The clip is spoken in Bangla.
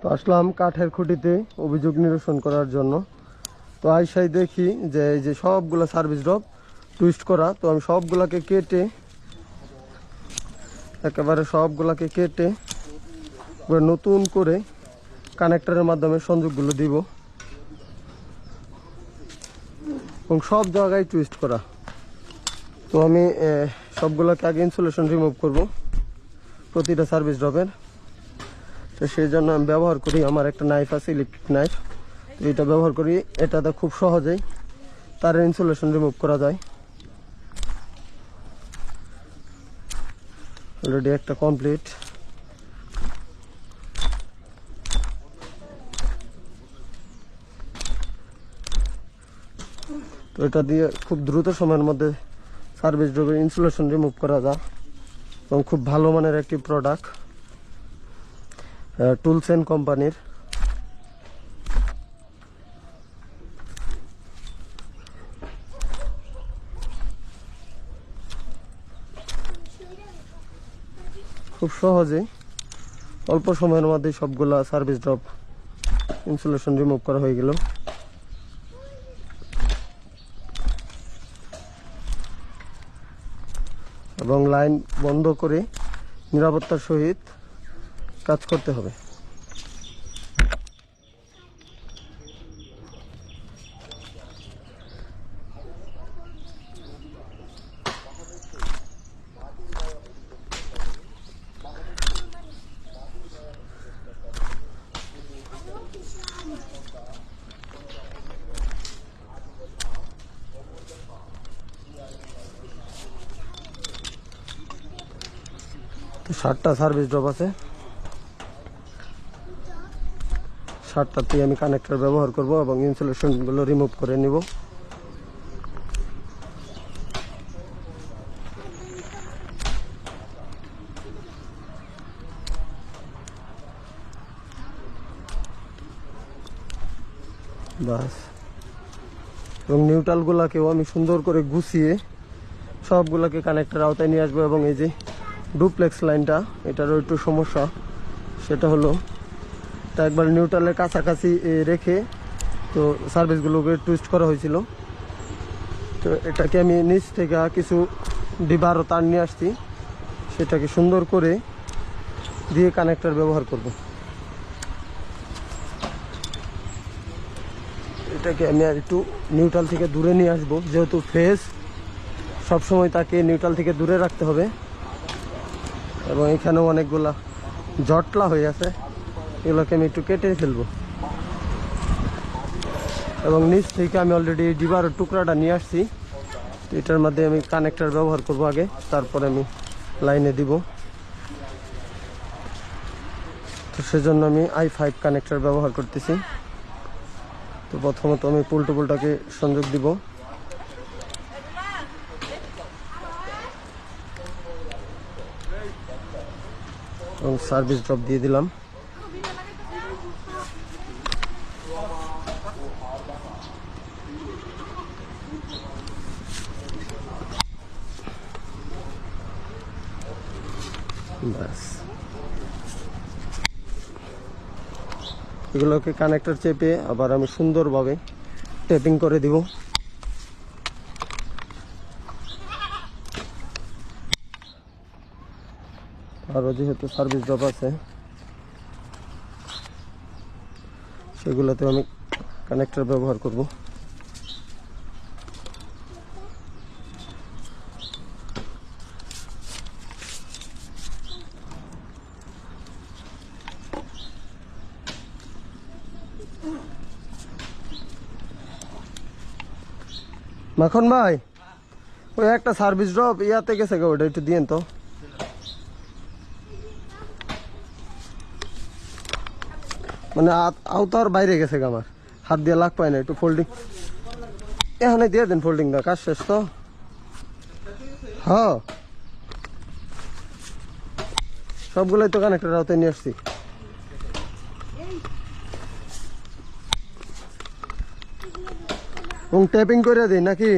তো আসলাম কাঠের খুঁটিতে অভিযোগ নিরসন করার জন্য। তো আইসাই দেখি যে এই যে সবগুলা সার্ভিস ড্রপ টুইস্ট করা। তো আমি সবগুলাকে কেটে একেবারে সবগুলাকে কেটে নতুন করে কানেক্টরের মাধ্যমে সংযোগগুলো দিব এবং সব জায়গায় টুইস্ট করা। তো আমি সবগুলোকে আগে ইনসুলেশন রিমুভ করব প্রতিটা সার্ভিস ড্রপের। তো সেই জন্য আমি ব্যবহার করি আমার একটা নাইফ আছে, ইলেকট্রিক নাইফ। তো এটা ব্যবহার করি, এটাতে খুব সহজেই তার ইনসুলেশন রিমুভ করা যায়। অলরেডি একটা কমপ্লিট। তো এটা দিয়ে খুব দ্রুত সময়ের মধ্যে সার্ভিস ড্রপের ইনসুলেশন রিমুভ করা যায় এবং খুব ভালো মানের একটি প্রোডাক্ট টুলসেন কোম্পানির। খুব সহজেই অল্প সময়ের মধ্যে সবগুলা সার্ভিস ড্রপ ইনসুলেশন রিমুভ করা হয়ে গেল। এবং লাইন বন্ধ করে নিরাপত্তার সহিত কাজ করতে হবে। তো 7টা সার্ভিস ড্রপ আছে, 7টাতেই আমি কানেক্টর ব্যবহার করব এবং ইনসুলেশনগুলো রিমুভ করে নিব। বাস। এবং নিউট্রালগুলাকেও আমি সুন্দর করে গুছিয়ে সবগুলোকে কানেক্টর আওতায় নিয়ে আসবো। এবং এই যে ডুপ্লেক্স লাইনটা, এটারও একটু সমস্যা, সেটা হলো তা একবার নিউট্রালের কাছাকাছি রেখে তো সার্ভিসগুলোকে টুইস্ট করা হয়েছিল। তো এটাকে আমি নিচ থেকে কিছু ডিবার ও তার নিয়ে আসছি, সেটাকে সুন্দর করে দিয়ে কানেক্টর ব্যবহার করব। এটাকে আমি আর একটু নিউট্রাল থেকে দূরে নিয়ে আসবো, যেহেতু ফেস সবসময় তাকে নিউট্রাল থেকে দূরে রাখতে হবে। এবং এখানেও অনেকগুলা জটলা হয়ে আছে, এগুলোকে আমি একটু কেটে ফেলবো। এবং নিচ থেকে আমি অলরেডি ডিবার টুকরাটা নিয়ে আসছি। তো এটার মধ্যে আমি কানেক্টর ব্যবহার করব আগে, তারপরে আমি লাইনে দিব। তো সেজন্য আমি i5 কানেক্টর ব্যবহার করতেছি। তো প্রথমত আমি পুল টু পুলটাকে সংযোগ দিব। এবং সার্ভিস ড্রপ দিয়ে দিলাম। ব্যাস, এগুলোকে কানেক্টর চেপে আবার আমি সুন্দরভাবে টেপিং করে দিব। আরও যেহেতু সার্ভিস ড্রপ আছে সেগুলোতে আমি কানেক্টর ব্যবহার করব। মাখন ভাই, ওই একটা সার্ভিস ড্রপ ইয়াতে গেছে গো, ওটা একটু দিয়েন তো। মানে আওতার বাইরে গেছে গো, আমার হাত দিয়ে লাগ পায় না। একটু ফোল্ডিং এখানে দিয়ে দেন, ফোল্ডিং দা কাজ শেষ তো। হ্যাঁ, সবগুলোই তো কানেক্টর আওতায় নিয়ে আসছি। এবং ট্যাপিং করে দিই নাকি?